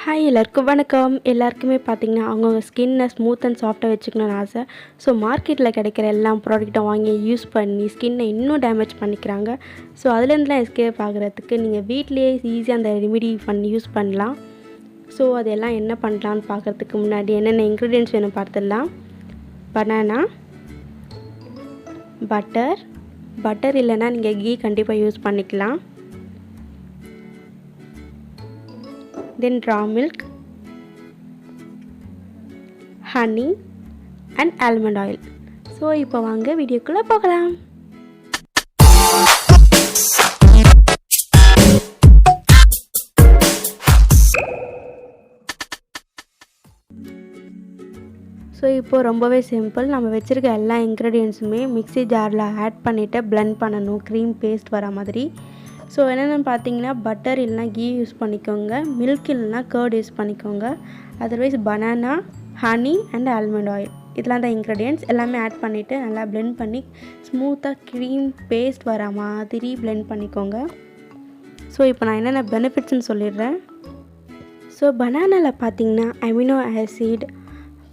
Hi எல்லாருக்கும் வணக்கம். எல்லாருக்குமே பார்த்திங்கன்னா அவங்கவுங்க ஸ்கின்னை ஸ்மூத் அண்ட் சாஃப்டாக வச்சுக்கணும்னு ஆசை. ஸோ மார்க்கெட்டில் கிடைக்கிற எல்லா ப்ராடக்ட்டும் வாங்கி யூஸ் பண்ணி ஸ்கின்னை இன்னும் டேமேஜ் பண்ணிக்கிறாங்க. ஸோ அதுலேருந்துலாம் எஸ்கேப் ஆகிறதுக்கு நீங்கள் வீட்டிலேயே ஈஸியாக அந்த ரெமிடி பண்ணி யூஸ் பண்ணலாம். ஸோ அதெல்லாம் என்ன பண்ணலான்னு பார்க்குறதுக்கு முன்னாடி என்னென்ன இன்க்ரீடியன்ட்ஸ் வேணும் பார்த்துடலாம். பனானா, பட்டர் இல்லைன்னா நீங்கள் கீ கண்டிப்பாக யூஸ் பண்ணிக்கலாம். Then raw milk, honey and almond oil. So இப்போ வாங்க வீடியோக்குள்ளே போகலாம். ஸோ இப்போ ரொம்பவே சிம்பிள். நம்ம வச்சுருக்க எல்லா இன்க்ரீடியன்ஸுமே மிக்ஸி ஜாரில் ஆட் பண்ணிவிட்டு பிளெண்ட் பண்ணணும், க்ரீம் பேஸ்ட் வர மாதிரி. ஸோ என்னென்னு பார்த்தீங்கன்னா பட்டர் இல்லைனா கீ யூஸ் பண்ணிக்கோங்க, மில்க் இல்லைனா கர்ட் யூஸ் பண்ணிக்கோங்க. Otherwise banana, honey and almond oil இதெல்லாம் தான் இன்க்ரீடியன்ட்ஸ். எல்லாமே ஆட் பண்ணிவிட்டு நல்லா பிளெண்ட் பண்ணி ஸ்மூத்தாக க்ரீம் பேஸ்ட் வர மாதிரி பிளெண்ட் பண்ணிக்கோங்க. ஸோ இப்போ நான் என்னென்ன பெனிஃபிட்ஸ்னு சொல்லிடுறேன். ஸோ பனானாவில் பார்த்தீங்கன்னா amino acid,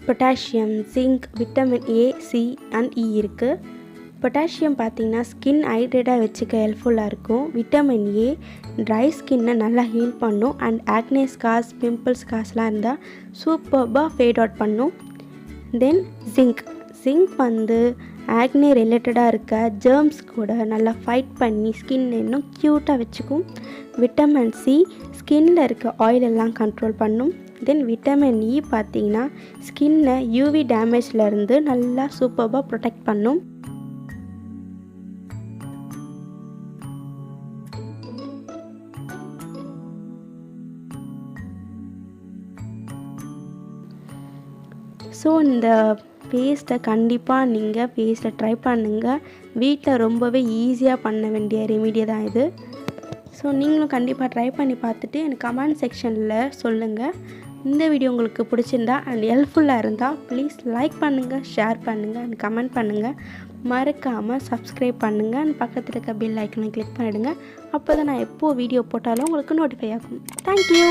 potassium, zinc, vitamin A, C and E இருக்குது. பொட்டாசியம் பார்த்திங்கன்னா ஸ்கின் ஹைட்ரேட்டாக வச்சுக்க ஹெல்ப்ஃபுல்லாக இருக்கும். விட்டமின் ஏ ட்ரை ஸ்கின்னை நல்லா ஹீல் பண்ணும் அண்ட் ஆக்னே ஸ்கார்ஸ், பிம்பிள்ஸ் ஸ்கார்ஸ்லாம் இருந்தால் சூப்பர்பாக ஃபேட் அவுட் பண்ணும். தென் ஜிங்க் வந்து ஆக்னே ரிலேட்டடாக இருக்க ஜெர்ம்ஸ் கூட நல்லா ஃபைட் பண்ணி ஸ்கின் இன்னும் க்யூட்டாக வச்சுக்கும். விட்டமின் சி ஸ்கின்னில் இருக்க ஆயில் எல்லாம் கண்ட்ரோல் பண்ணும். தென் விட்டமின் இ பார்த்திங்கன்னா ஸ்கின்னை யூவி டேமேஜ்லேருந்து நல்லா சூப்பர்பாக ப்ரொடெக்ட் பண்ணும். ஸோ இந்த பேஸ்ட்டை கண்டிப்பாக நீங்கள் பேஸ்ட்டை ட்ரை பண்ணுங்கள். வீட்டில் ரொம்பவே ஈஸியாக பண்ண வேண்டிய ரெமிடி தான் இது. ஸோ நீங்களும் கண்டிப்பாக ட்ரை பண்ணி பார்த்துட்டு எனக்கு கமெண்ட் செக்ஷனில் சொல்லுங்கள். இந்த வீடியோ உங்களுக்கு பிடிச்சிருந்தா அண்ட் ஹெல்ப்ஃபுல்லாக இருந்தால் ப்ளீஸ் லைக் பண்ணுங்கள், ஷேர் பண்ணுங்கள் அண்ட் கமெண்ட் பண்ணுங்கள். மறக்காமல் சப்ஸ்கிரைப் பண்ணுங்கள் அண்ட் பக்கத்தில் இருக்க பெல் ஐக்கனை கிளிக் பண்ணிவிடுங்க. அப்போ தான் நான் எப்போது வீடியோ போட்டாலும் உங்களுக்கு நோட்டிஃபை ஆகும். தேங்க்யூ.